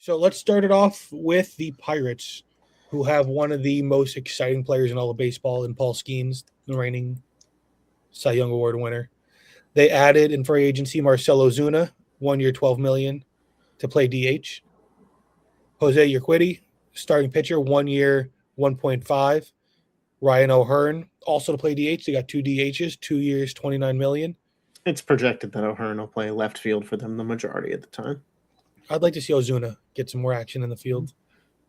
So let's start it off with the Pirates, who have one of the most exciting players in all of baseball in Paul Skeens, the reigning Cy Young Award winner. They added in free agency Marcell Ozuna, 1 year, $12 million to play DH. Jose Urquidy, starting pitcher, 1 year, 1.5. Ryan O'Hearn, also to play DH. They got two DHs, 2 years, $29 million. It's projected that O'Hearn will play left field for them the majority of the time. I'd like to see Ozuna get some more action in the field.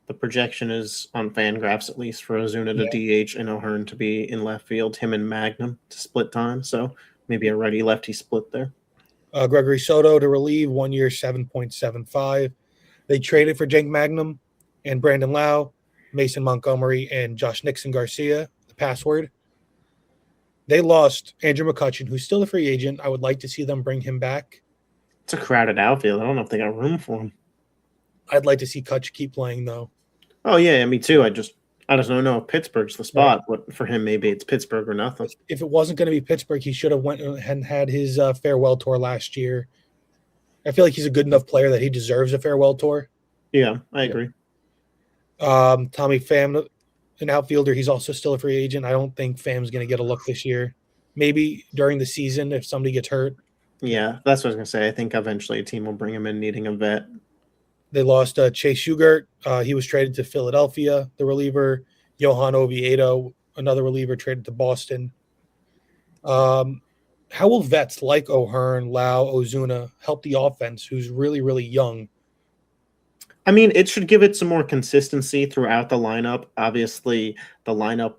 The projection is on Fangraphs, at least, for Ozuna to DH and O'Hearn to be in left field, him and Magnum to split time. So maybe a righty-lefty split there. Gregory Soto to relieve, 1 year, 7.75. They traded for Jake Magnum and Brandon Lau, Mason Montgomery, and Josh Nixon Garcia, the password. They lost Andrew McCutchen, who's still a free agent. I would like to see them bring him back. It's a crowded outfield. I don't know if they got room for him. I'd like to see Kutch keep playing, though. Oh, yeah, me too. I just don't know if Pittsburgh's the spot. Right. But for him, maybe it's Pittsburgh or nothing. If it wasn't going to be Pittsburgh, he should have went and had his farewell tour last year. I feel like he's a good enough player that he deserves a farewell tour. Yeah, I agree. Tommy Pham, an outfielder, he's also still a free agent. I don't think Pham's going to get a look this year. Maybe during the season if somebody gets hurt. Yeah, that's what I was going to say. I think eventually a team will bring him in needing a vet. They lost Chase Shugart. He was traded to Philadelphia, the reliever. Johan Oviedo, another reliever, traded to Boston. How will vets like O'Hearn, Lau, Ozuna help the offense, who's really, really young? I mean, it should give it some more consistency throughout the lineup. Obviously, the lineup,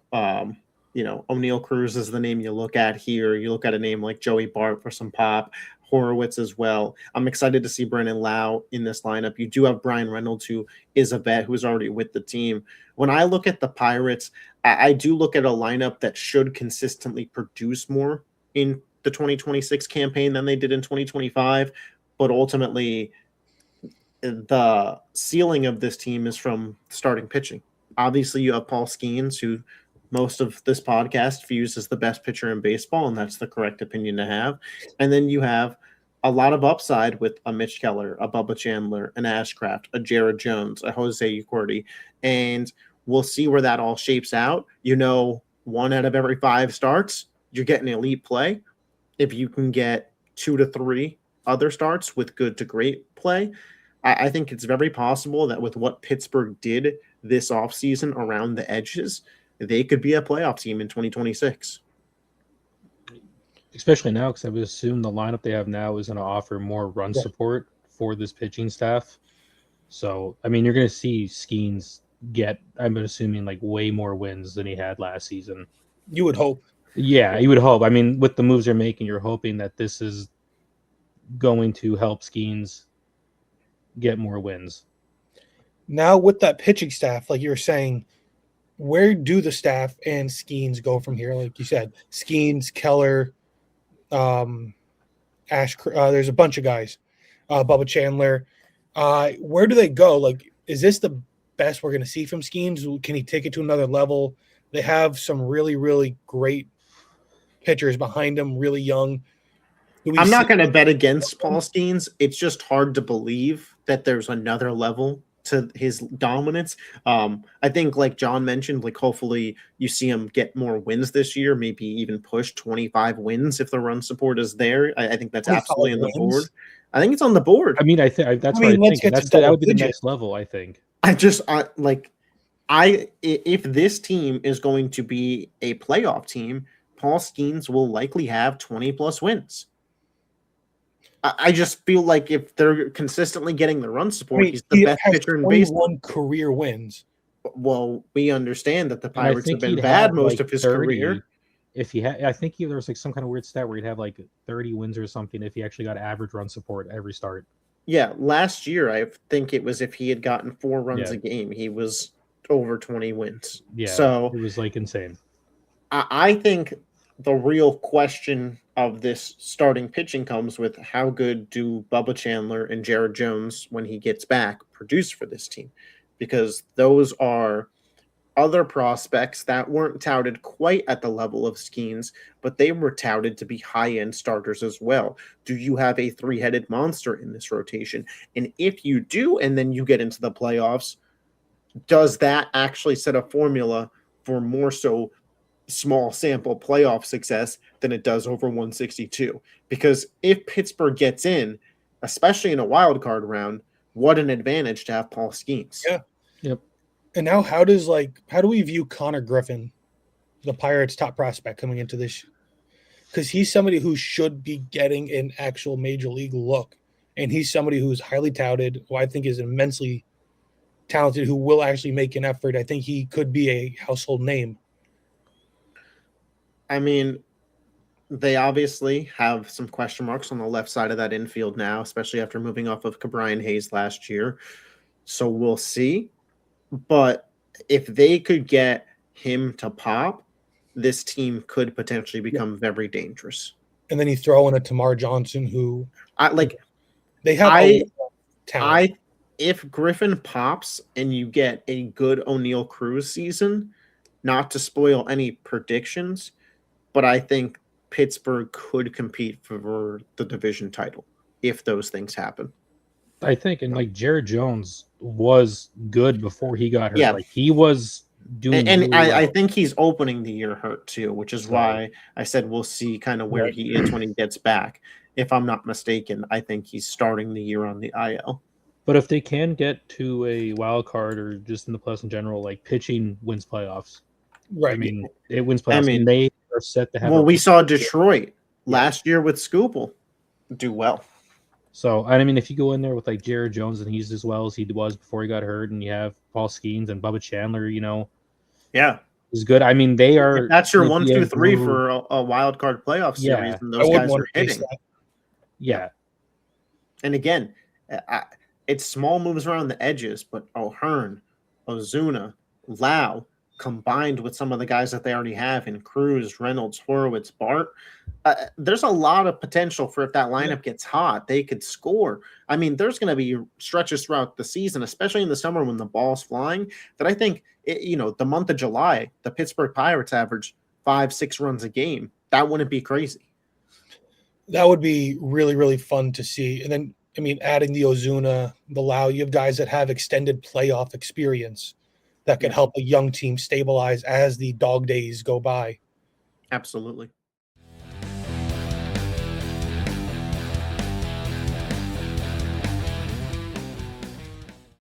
O'Neal Cruz is the name you look at here. You look at a name like Joey Bart for some pop, Horowitz as well. I'm excited to see Brandon Lau in this lineup. You do have Brian Reynolds, who is a vet who's already with the team. When I look at the Pirates, I do look at a lineup that should consistently produce more in the 2026 campaign than they did in 2025. But ultimately, the ceiling of this team is from starting pitching. Obviously, you have Paul Skeens, who most of this podcast views as the best pitcher in baseball, and that's the correct opinion to have. And then you have a lot of upside with a Mitch Keller, a Bubba Chandler, an Ashcraft, a Jared Jones, a Jose Urquidy, and we'll see where that all shapes out. 1 out of every 5 starts, you're getting elite play. If you can get 2 to 3 other starts with good to great play, I think it's very possible that with what Pittsburgh did this offseason around the edges, they could be a playoff team in 2026. Especially now, because I would assume the lineup they have now is going to offer more run support for this pitching staff. So, I mean, you're going to see Skeens get, I'm assuming, like way more wins than he had last season. You would hope. Yeah, you would hope. I mean, with the moves they're making, you're hoping that this is going to help Skeens get more wins. Now, with that pitching staff, like you were saying, where do the staff and Skeens go from here? Like you said, Skeens, Keller, there's a bunch of guys, Bubba Chandler. Where do they go? Like, is this the best we're going to see from Skeens? Can he take it to another level? They have some really, really great pitchers behind him, really young. I'm not going to bet against Paul Skeens. It's just hard to believe that there's another level to his dominance. I think, like John mentioned, like hopefully you see him get more wins this year, maybe even push 25 wins if the run support is there. I think that's absolutely on the board. I think it's on the board. I mean, that's what I think. That would be the next level, I think. If this team is going to be a playoff team, Paul Skeens will likely have 20 plus wins. I just feel like if they're consistently getting the run support, he's the best pitcher in baseball. 21 career wins. Well, we understand that the Pirates have been bad most of his career. If he had, I think there was like some kind of weird stat where he'd have like 30 wins or something if he actually got average run support every start. Yeah, last year I think it was if he had gotten 4 runs a game, he was over 20 wins. Yeah, so it was like insane. I think the real question of this starting pitching comes with how good do Bubba Chandler and Jared Jones, when he gets back, produce for this team? Because those are other prospects that weren't touted quite at the level of Skeens, but they were touted to be high-end starters as well. Do you have a three-headed monster in this rotation? And if you do, and then you get into the playoffs, does that actually set a formula for more so small sample playoff success than it does over 162? Because if Pittsburgh gets in, especially in a wild card round, what an advantage to have Paul Skeens. Yeah. Yep. And now how do we view Connor Griffin, the Pirates' top prospect coming into this? Because he's somebody who should be getting an actual major league look. And he's somebody who's highly touted, who I think is immensely talented, who will actually make an effort. I think he could be a household name. I mean, they obviously have some question marks on the left side of that infield now, especially after moving off of Cabrian Hayes last year. So we'll see. But if they could get him to pop, this team could potentially become very dangerous. And then you throw in a Tamar Johnson, who they have a talent. If Griffin pops and you get a good O'Neal Cruz season, not to spoil any predictions, but I think Pittsburgh could compete for the division title if those things happen. I think, and like Jared Jones was good before he got hurt. Yeah. Like he was doing, and really I well. think he's opening the year hurt too, which is why I said we'll see kind of where he is when he gets back. If I'm not mistaken, I think he's starting the year on the IL. But if they can get to a wild card or just in the playoffs in general, like pitching wins playoffs. Right. I mean, it wins playoffs. And they are set to have. Well, we saw Detroit last year with Scoopel do well. So, I mean, if you go in there with like Jared Jones and he's as well as he was before he got hurt, and you have Paul Skeens and Bubba Chandler, is good. I mean, they are. If that's your 1, 2, 3 for a wild card playoff series, and those guys are hitting. Yeah. And again, it's small moves around the edges, but O'Hearn, Ozuna, Lau, combined with some of the guys that they already have in Cruz, Reynolds, Horowitz, Bart, there's a lot of potential for if that lineup gets hot, they could score. I mean, there's going to be stretches throughout the season, especially in the summer when the ball's flying, that I think, the month of July, the Pittsburgh Pirates average 5-6 runs a game. That wouldn't be crazy. That would be really, really fun to see. And then, I mean, adding the Ozuna, the Lau, you have guys that have extended playoff experience that can help a young team stabilize as the dog days go by. Absolutely.